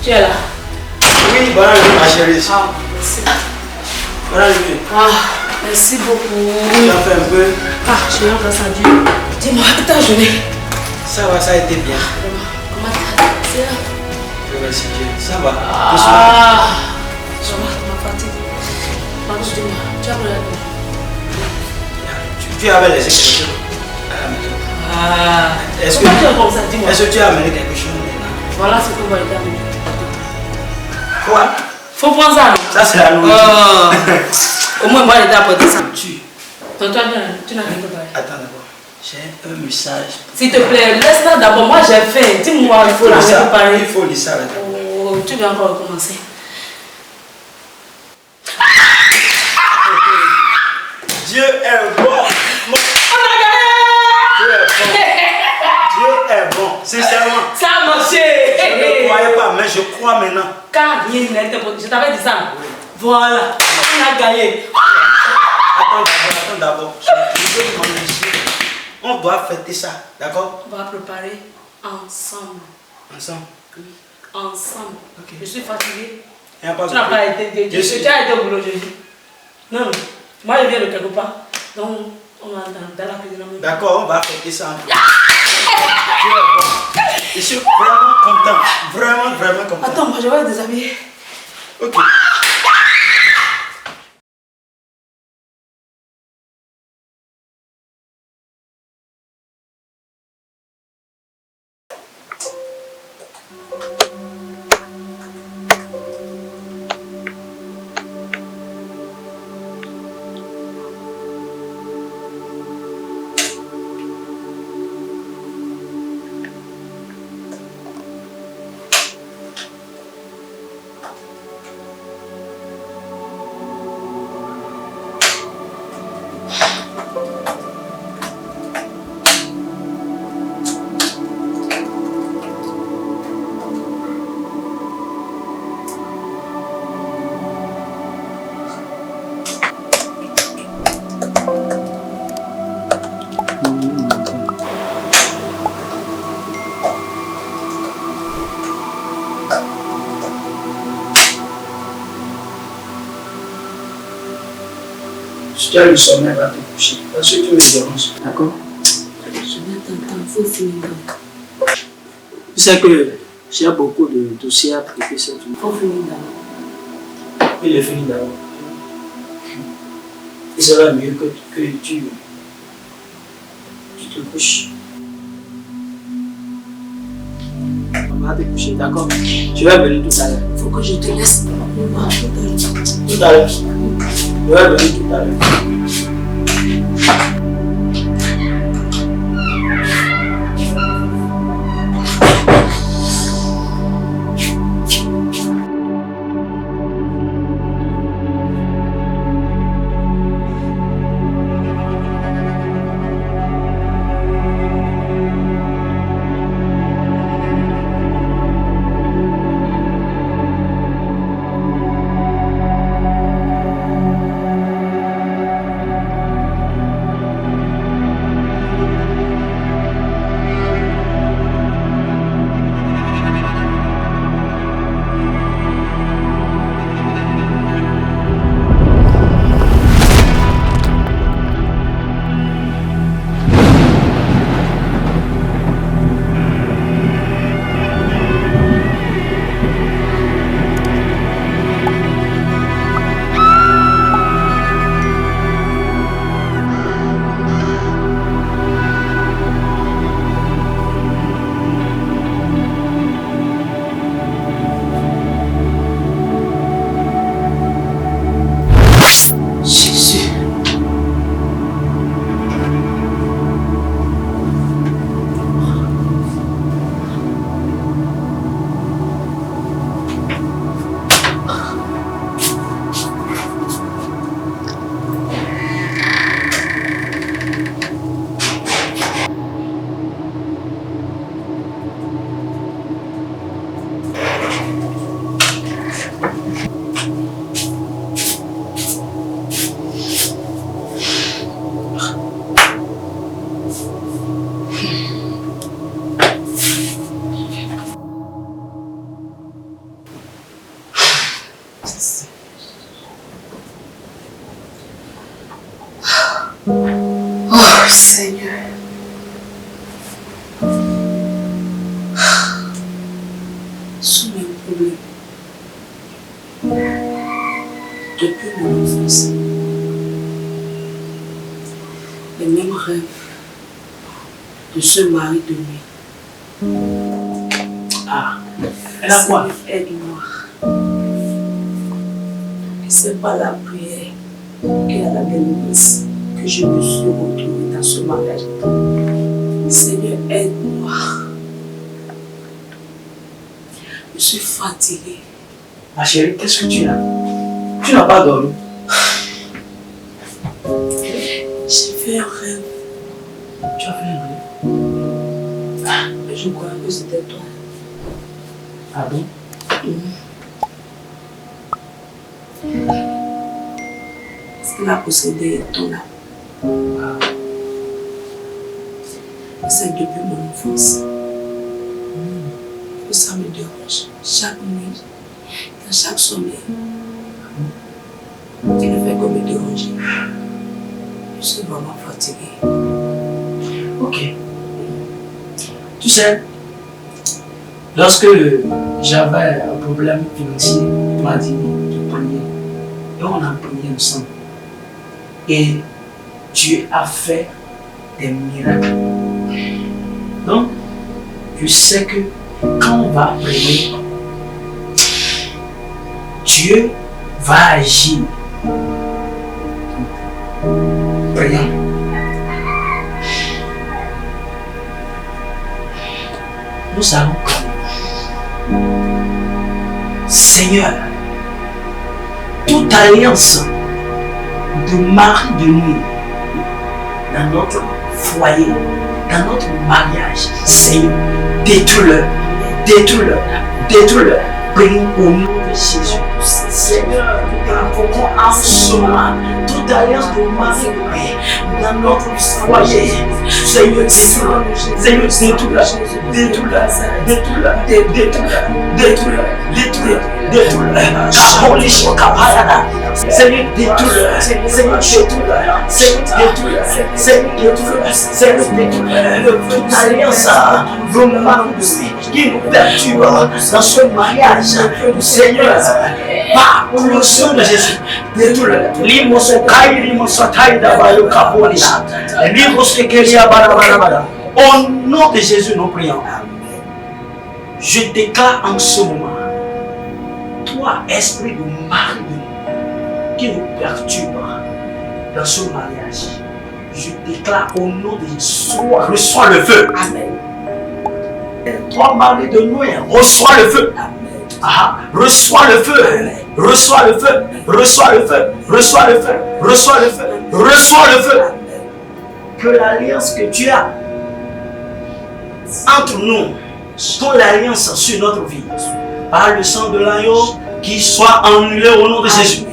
Tu es là? Oui, bonne nuit ma chérie. Ah, merci. Bonne nuit. Ah, merci beaucoup. Tu as fait un peu? Ah, je viens grâce à Dieu. Dis-moi, ta journée. Ça va, ça a été bien. Comment t'as fait? Je remercie Dieu. Ça va. Ah, je ma fatigue. Pardon, dis-moi, tu as pris Tu avais laissé quelque chose à la maison. Ah, est-ce pourquoi tu es comme ça? Dis-moi. Est-ce que tu as amené quelque chose maintenant? Voilà ce qu'on va aller terminer. Quoi? Faut prendre ça. Ça c'est la nourriture. Au moins, moi, j'ai apporté ça. Toi, tu n'as rien préparé. Attends d'abord. J'ai un message. S'il te plaît, laisse-la d'abord. Moi, j'ai faim. Dis-moi, il faut la préparer. Il faut lire ça là. Oh, tu vas encore recommencer. Dieu est bon. On a gagné! Dieu est bon. Sincèrement. Ça a marché! Je ne croyais pas, mais je crois maintenant. Car rien n'était bon. Je t'avais dit ça. Oui. Voilà. On a gagné. Attends d'abord. Je veux demander ici. On doit fêter ça, d'accord? On va préparer ensemble. Ensemble? Oui. Ensemble. Ok. Je suis fatiguée. Tu n'as pas été. Tu as été au boulot aujourd'hui. Non. Moi, je viens de quelque part. Donc, on va dans la cuisine. D'accord, on va fêter ça ensemble. Dieu est bon. Je suis vraiment content. Vraiment content. Attends, moi, je vais les déshabiller. Ok. Si tu as le sommeil, va te coucher. Parce que tu me déranges. D'accord? Je vais t'entendre, il faut finir. Tu sais que j'ai beaucoup de dossiers à traiter cette journée. Il faut finir d'abord. Il est fini d'abord. Il sera mieux que tu te couches. On va te coucher, d'accord? Je vais venir tout à l'heure. Il faut que je te laisse. Tout à l'heure. Je vais venir tout à l'heure. problème. Depuis mon enfance, les mêmes rêves de ce mari de nuit. Ah, elle a quoi? Elle est noire. Et c'est pas la prière et à la bénédice que je me suis retrouvée dans ce mariage. Seigneur, aide-moi. Je suis fatiguée. Ma chérie, qu'est-ce que tu as? Tu n'as pas dormi? J'ai fait un rêve. Tu as fait un rêve? Mais je crois que c'était toi. Ah bon? Est-ce qu'il a possédé ton âme? C'est depuis mon enfance que ça me dérange. Chaque nuit, dans chaque sommeil, il ne fait que me déranger. Je suis vraiment fatiguée. Ok. Tu sais, lorsque j'avais un problème financier, tu m'as dit de prier. Et on a prié ensemble. Et tu as fait des miracles. Donc, je sais que quand on va prier, Dieu va agir. Prions. Nous allons prier. Seigneur, toute alliance de mari de nuit dans notre foyer, dans notre mariage, Seigneur, détruis-le, détruis-le, détruis-le. Prions au nom de Jésus. Seigneur, nous invoquons en ce moment toute alliance de mari de nuit dans notre foyer. Seigneur, détruis-le, Seigneur, détruis-le, détruis-le, détruis-le, détruis-le, détruis-le, détruis-le, détruis-le. Kapolisho kapayada. Seigneur, détruis-le, Seigneur, détruis-le, Seigneur, détruis-le, Seigneur, détruis-le, Seigneur, détruis-le. Toute alliance de mari qui nous perturbe dans ce mariage, Seigneur, par le sang de Jésus, détruis-le. Au nom de Jésus, nous prions. Je déclare en ce moment, toi, esprit de mari qui nous perturbe dans ce mariage, je déclare au nom de Jésus, reçois le feu. Amen. Toi, mari de nuit, reçois le feu. Ah, reçois le feu. Reçois le feu. Reçois le feu. Reçois le feu. Reçois le feu. Reçois le feu. Que l'alliance que tu as entre nous, ton alliance sur notre vie, par le sang de l'agneau, qu'il soit annulé au nom de Jésus.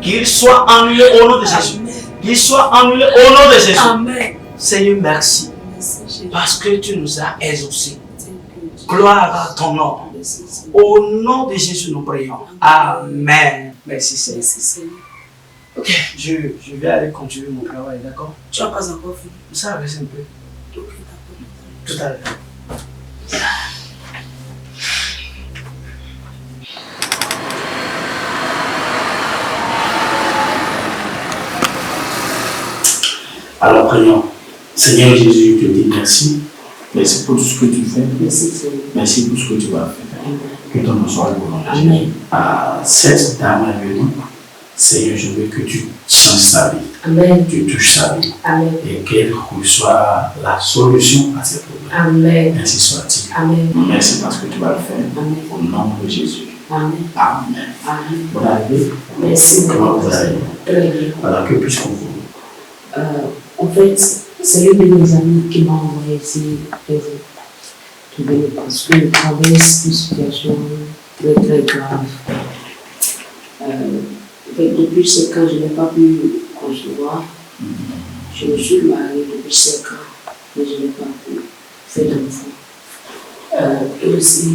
Qu'il soit annulé au nom de Jésus. Qu'il soit annulé au nom de Jésus. Amen. Seigneur, merci. Parce que tu nous as exaucés. Gloire à ton nom. Au nom de Jésus, nous prions. Amen. Merci Seigneur. Ok, je vais aller continuer mon travail, d'accord? Tu n'as pas encore fini. Ça reste un peu. Ok, d'accord. Tout à l'heure. Alors prions. Seigneur Jésus, je te dis merci. Merci pour tout ce que tu fais. Merci Seigneur. Merci pour ce que tu vas faire. Que ton nom soit glorifié. Amen. À cette dame est venue, Seigneur, je veux que tu changes sa vie. Amen. Tu touches sa vie. Amen. Et qu'elle reçoit la solution à ses problèmes. Amen. Ainsi soit-il. Amen. Merci parce que tu vas le faire. Amen. Au nom de Jésus. Amen. Amen. Amen. Bonne arrivée. Merci. Comment vous allez? Très bien. Voilà, que puis-je pour vous? En fait, c'est l'une de mes amies qui m'a envoyé ici parce que je traverse une situation très très grave. Depuis 5 ans, je n'ai pas pu concevoir. Je me suis mariée depuis 5 ans, mais je n'ai pas pu faire d'enfant. Et aussi,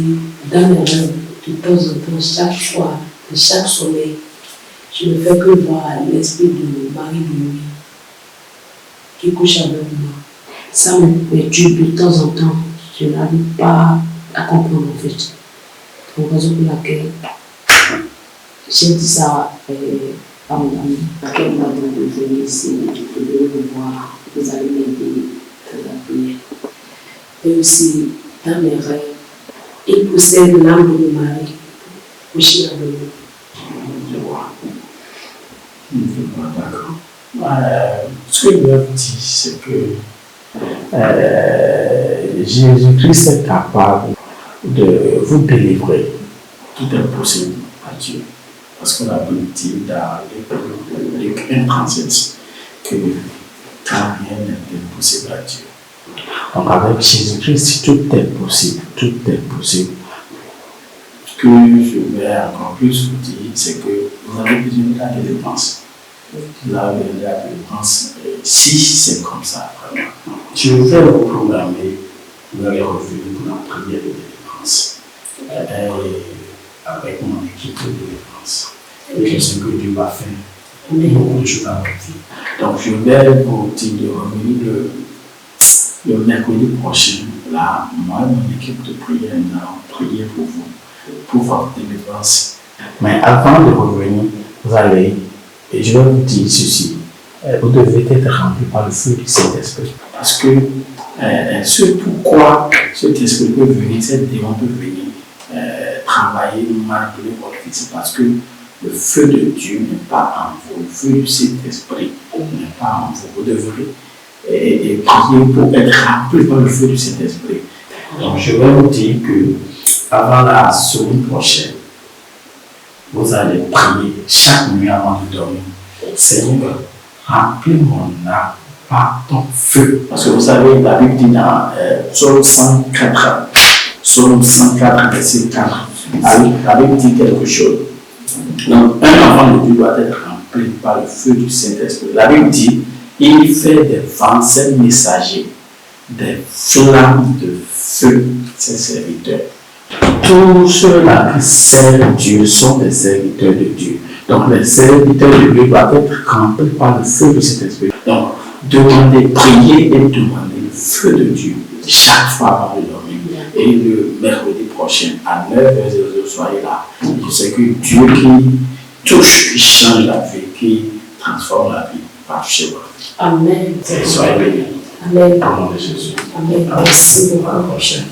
dans mes rêves, de temps en temps, chaque soir, de chaque sommeil, je ne fais que voir l'esprit de mari de nuit qui couche avec moi. Ça me perturbe de temps en temps. Je n'arrive pas à comprendre en fait. Pour raison pour laquelle j'ai dit ça à mon ami, à quel moment de venir ici, de venir me voir, vous allez m'aider dans la prière. Et aussi, dans mes rêves, il possède l'âme de mon mari, couché dans le lit. Je vois. D'accord. Ce que je veux dire, c'est que Jésus-Christ est capable de vous délivrer. Tout est possible à Dieu. Parce que la Bible dit dans Luc 1,37 que car rien n'est impossible à Dieu. Donc avec Jésus-Christ, tout est possible. Tout est possible. Ce que je vais encore plus vous dire, c'est que vous avez besoin de la délivrance. Vous avez besoin de la délivrance. Si c'est comme ça, vraiment, je vais vous programmer, vous allez revenir pour la prière de délivrance. Avec mon équipe de délivrance. Et je sais que Dieu va faire beaucoup de choses dans votre vie. Donc je vais vous dire de revenir le mercredi prochain. Là, moi et mon équipe de prière, nous allons prier pour vous, pour votre délivrance. Mais avant de revenir, vous allez, et je vais vous dire ceci, vous devez être rempli par le feu du Saint-Esprit. Parce que ce pourquoi cet esprit peut venir, cette démon peut venir travailler, manipuler votre vie, c'est parce que le feu de Dieu n'est pas en vous, le feu du Saint-Esprit n'est pas en vous. Vous devrez prier pour être rempli par le feu du Saint-Esprit. Donc je vais vous dire que avant la semaine prochaine, vous allez prier chaque nuit avant de dormir. Seigneur, remplis mon âme par ton feu. Parce que vous savez, la Bible dit dans Psaume 104, verset 4, la Bible dit quelque chose. Donc, un enfant de Dieu doit être rempli par le feu du Saint-Esprit. La Bible dit, il fait des vents, ses messagers, des flammes de feu, ses serviteurs. Tous ceux-là qui servent Dieu sont des serviteurs de Dieu. Donc, les serviteurs de Dieu doivent être remplis par le feu du Saint-Esprit. Donc, demandez, priez et demandez le feu de Dieu chaque fois avant de dormir. Et le mercredi prochain, à 9h00, soyez là. Je sais que Dieu qui touche, qui change la vie, qui transforme la vie, par chez vous. Amen. Soyez bénis. Amen. Au nom de Jésus. Amen. Merci beaucoup. À la prochaine.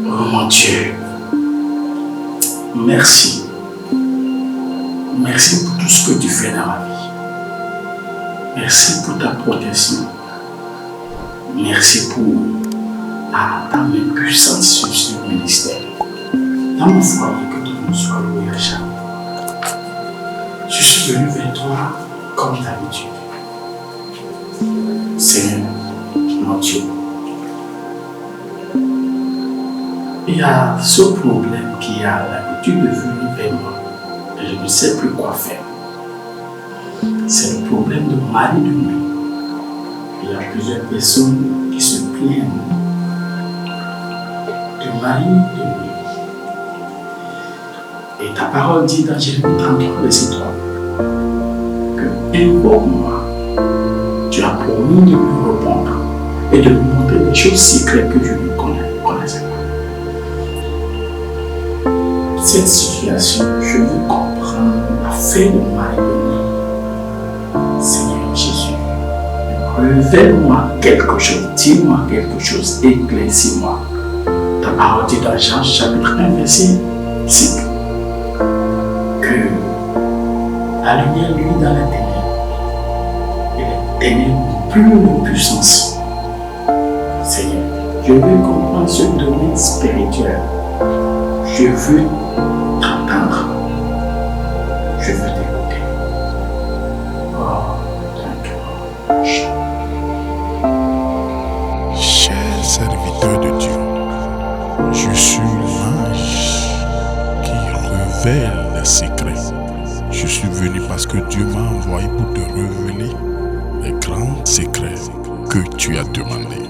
Oh mon Dieu, merci. Merci pour tout ce que tu fais dans ma vie. Merci pour ta protection. Merci pour ta main puissante sur ce ministère. Dans mon foyer, que tout le monde soit loué à jamais. Je suis venu vers toi comme d'habitude. Seigneur, mon Dieu. Il y a ce problème qui a l'habitude de venir vers moi et je ne sais plus quoi faire. C'est le problème de mari de nuit. Il y a plusieurs personnes qui se plaignent de mari de nuit. Et ta parole dit dans Jérémie 33, verset 3 que invoque-moi, tu as promis de me répondre et de me montrer des choses secrètes que je ne connaissais pas. Cette situation, je veux comprendre l'affaire de mari de nuit. Seigneur Jésus, révèle-moi quelque chose, dis-moi quelque chose, éclaircis-moi. Ta parole dit dans Jean chapitre 1, verset 5 que la lumière luit dans les ténèbres et les ténèbres n'ont plus de puissance. Seigneur, je veux comprendre ce domaine spirituel. Je veux t'entendre. Je veux t'écouter. Oh, thank you. Chers serviteurs de Dieu, je suis l'ange qui révèle les secrets. Je suis venu parce que Dieu m'a envoyé pour te révéler les grands secrets que tu as demandés.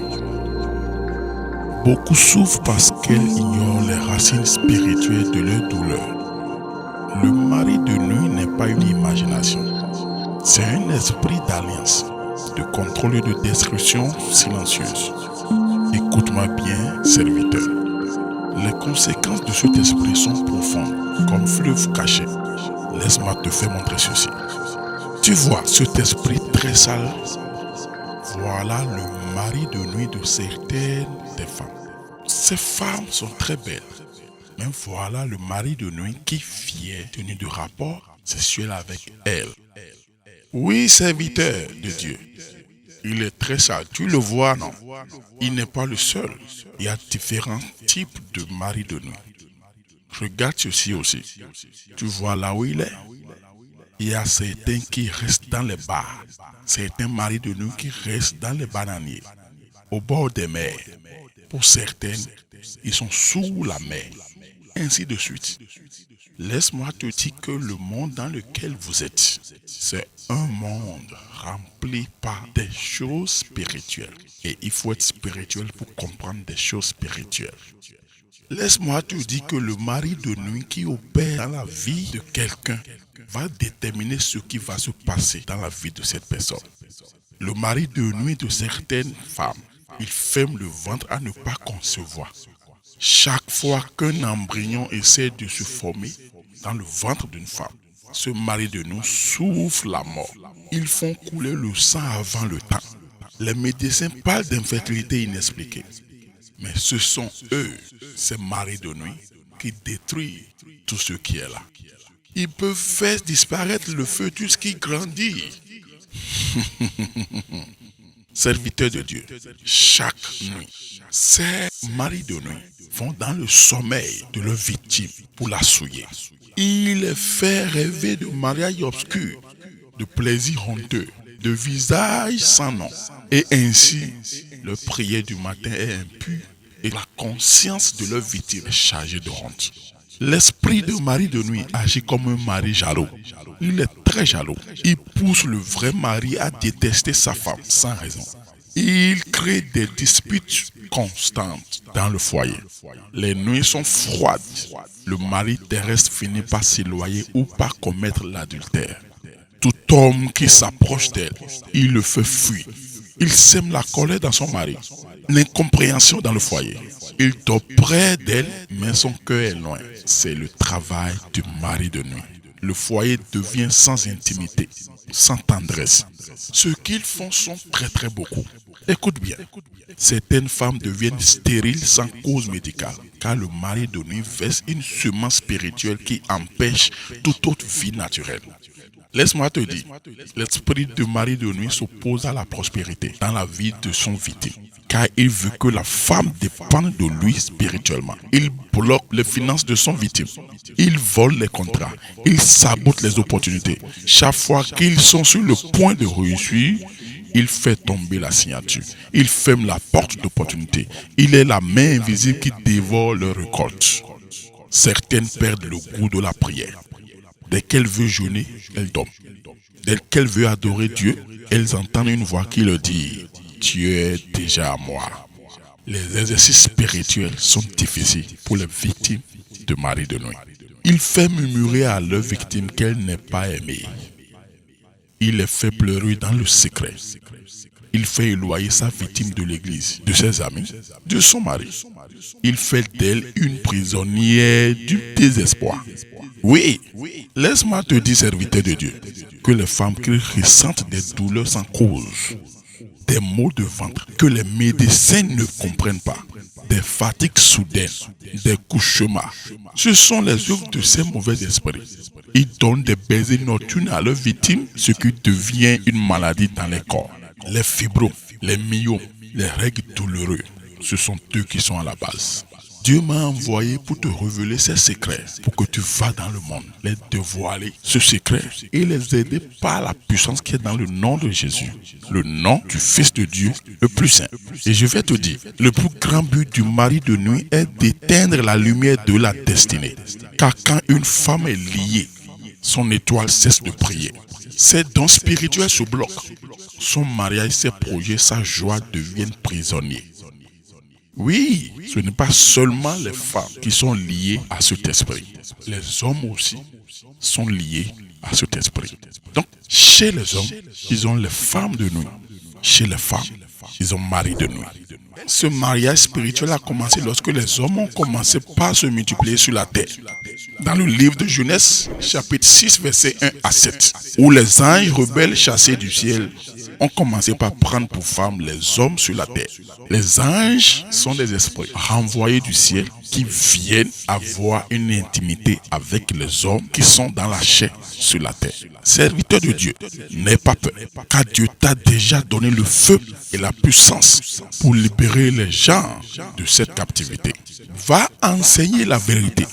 Beaucoup souffrent parce qu'elles ignorent les racines spirituelles de leur douleur. Le mari de nuit n'est pas une imagination. C'est un esprit d'alliance, de contrôle et de destruction silencieuse. Écoute-moi bien, serviteur. Les conséquences de cet esprit sont profondes, comme fleuve caché. Laisse-moi te faire montrer ceci. Tu vois cet esprit très sale? Voilà le mari de nuit de certaines des femmes. Ces femmes sont très belles. Mais voilà le mari de nuit qui vient tenir de rapport sexuel avec elle. Oui, serviteur de Dieu. Il est très sale. Tu le vois, non? Il n'est pas le seul. Il y a différents types de mari de nuit. Regarde ceci aussi. Tu vois là où il est? Il y a certains qui restent dans les bars. Certains maris de nuit qui restent dans les bananiers, au bord des mers. Pour certaines, ils sont sous la mer. Ainsi de suite. Laisse-moi te dire que le monde dans lequel vous êtes, c'est un monde rempli par des choses spirituelles. Et il faut être spirituel pour comprendre des choses spirituelles. Laisse-moi te dire que le mari de nuit qui opère dans la vie de quelqu'un va déterminer ce qui va se passer dans la vie de cette personne. Le mari de nuit de certaines femmes, il ferme le ventre à ne pas concevoir. Chaque fois qu'un embryon essaie de se former dans le ventre d'une femme, ce mari de nuit souffre la mort. Ils font couler le sang avant le temps. Les médecins parlent d'infertilité inexpliquée. Mais ce sont eux, ces maris de nuit, qui détruisent tout ce qui est là. Ils peuvent faire disparaître le fœtus qui grandit. Serviteurs de Dieu, chaque nuit, ces maris de nuit vont dans le sommeil de leur victime pour la souiller. Il les fait rêver de mariage obscur, de plaisirs honteux, de visages sans nom. Et ainsi, leur prière du matin est impure et la conscience de leur victime est chargée de honte. L'esprit de mari de nuit agit comme un mari jaloux. Il est très jaloux. Il pousse le vrai mari à détester sa femme sans raison. Il crée des disputes constantes dans le foyer. Les nuits sont froides. Le mari terrestre finit par s'éloigner ou par commettre l'adultère. Tout homme qui s'approche d'elle, il le fait fuir. Il sème la colère dans son mari, l'incompréhension dans le foyer. Il dort près d'elle, mais son cœur est loin. C'est le travail du mari de nuit. Le foyer devient sans intimité, sans tendresse. Ce qu'ils font sont très beaucoup. Écoute bien, certaines femmes deviennent stériles sans cause médicale, car le mari de nuit verse une semence spirituelle qui empêche toute autre vie naturelle. Laisse-moi te dire, l'esprit de mari de nuit s'oppose à la prospérité dans la vie de son victime, car il veut que la femme dépende de lui spirituellement. Il bloque les finances de son victime. Il vole les contrats. Il sabote les opportunités. Chaque fois qu'ils sont sur le point de réussir, il fait tomber la signature. Il ferme la porte d'opportunité. Il est la main invisible qui dévore leur récolte. Certaines perdent le goût de la prière. Dès qu'elle veut jeûner, elle dort. Dès qu'elle veut adorer Dieu, elles entendent une voix qui leur dit « Dieu est déjà à moi ». Les exercices spirituels sont difficiles pour les victimes de mari de nuit. Il fait murmurer à leur victime qu'elle n'est pas aimée. Il les fait pleurer dans le secret. Il fait éloigner sa victime de l'église, de ses amis, de son mari. Il fait d'elle une prisonnière du désespoir. Oui, laisse-moi te dire, serviteur de Dieu, que les femmes qui ressentent des douleurs sans cause, des maux de ventre que les médecins ne comprennent pas, des fatigues soudaines, des cauchemars, ce sont les œuvres de ces mauvais esprits. Ils donnent des baisers nocturnes à leurs victimes, ce qui devient une maladie dans les corps. Les fibromes, les myomes, les règles douloureuses, ce sont eux qui sont à la base. Dieu m'a envoyé pour te révéler ces secrets, pour que tu vas dans le monde, les dévoiler, ce secret, et les aider par la puissance qui est dans le nom de Jésus, le nom du Fils de Dieu, le plus saint. Et je vais te dire, le plus grand but du mari de nuit est d'éteindre la lumière de la destinée. Car quand une femme est liée, son étoile cesse de briller. Ses dons spirituels se bloquent. Son mariage, ses projets, sa joie deviennent prisonniers. Oui, ce n'est pas seulement les femmes qui sont liées à cet esprit. Les hommes aussi sont liés à cet esprit. Donc, chez les hommes, ils ont les femmes de nuit. Chez les femmes, ils ont mari de nuit. Ce mariage spirituel a commencé lorsque les hommes ont commencé par se multiplier sur la terre. Dans le livre de Genèse, chapitre 6, versets 1 à 7, où les anges rebelles chassés du ciel ont commencé par prendre pour femmes les hommes sur la terre. Les anges sont des esprits renvoyés du ciel qui viennent avoir une intimité avec les hommes qui sont dans la chair sur la terre. Serviteur de Dieu, n'aie pas peur, car Dieu t'a déjà donné le feu et la puissance pour libérer les gens de cette captivité. Va enseigner la vérité,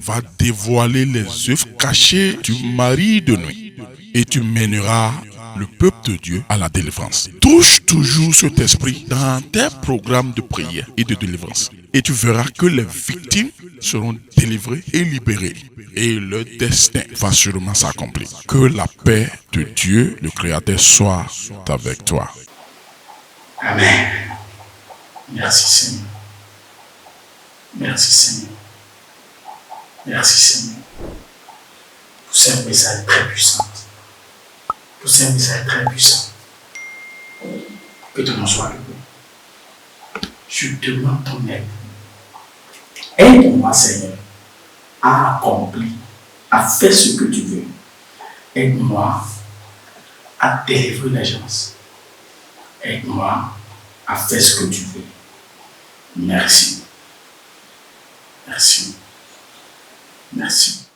va dévoiler les œuvres cachées du mari de nuit et tu mèneras le peuple de Dieu à la délivrance. Touche toujours cet esprit dans tes programmes de prière et de délivrance. Et tu verras que les victimes seront délivrées et libérées. Et leur destin va sûrement s'accomplir. Que la paix de Dieu, le Créateur, soit avec toi. Amen. Merci Seigneur. Merci Seigneur. Merci Seigneur. Pour ce message très puissant. Pour ce message très puissant. Que ton nom soit loué. Je demande ton aide. Aide-moi, Seigneur, à accomplir, à faire ce que tu veux. Aide-moi à délivrer les gens. Aide-moi à faire ce que tu veux. Merci. Merci. Merci.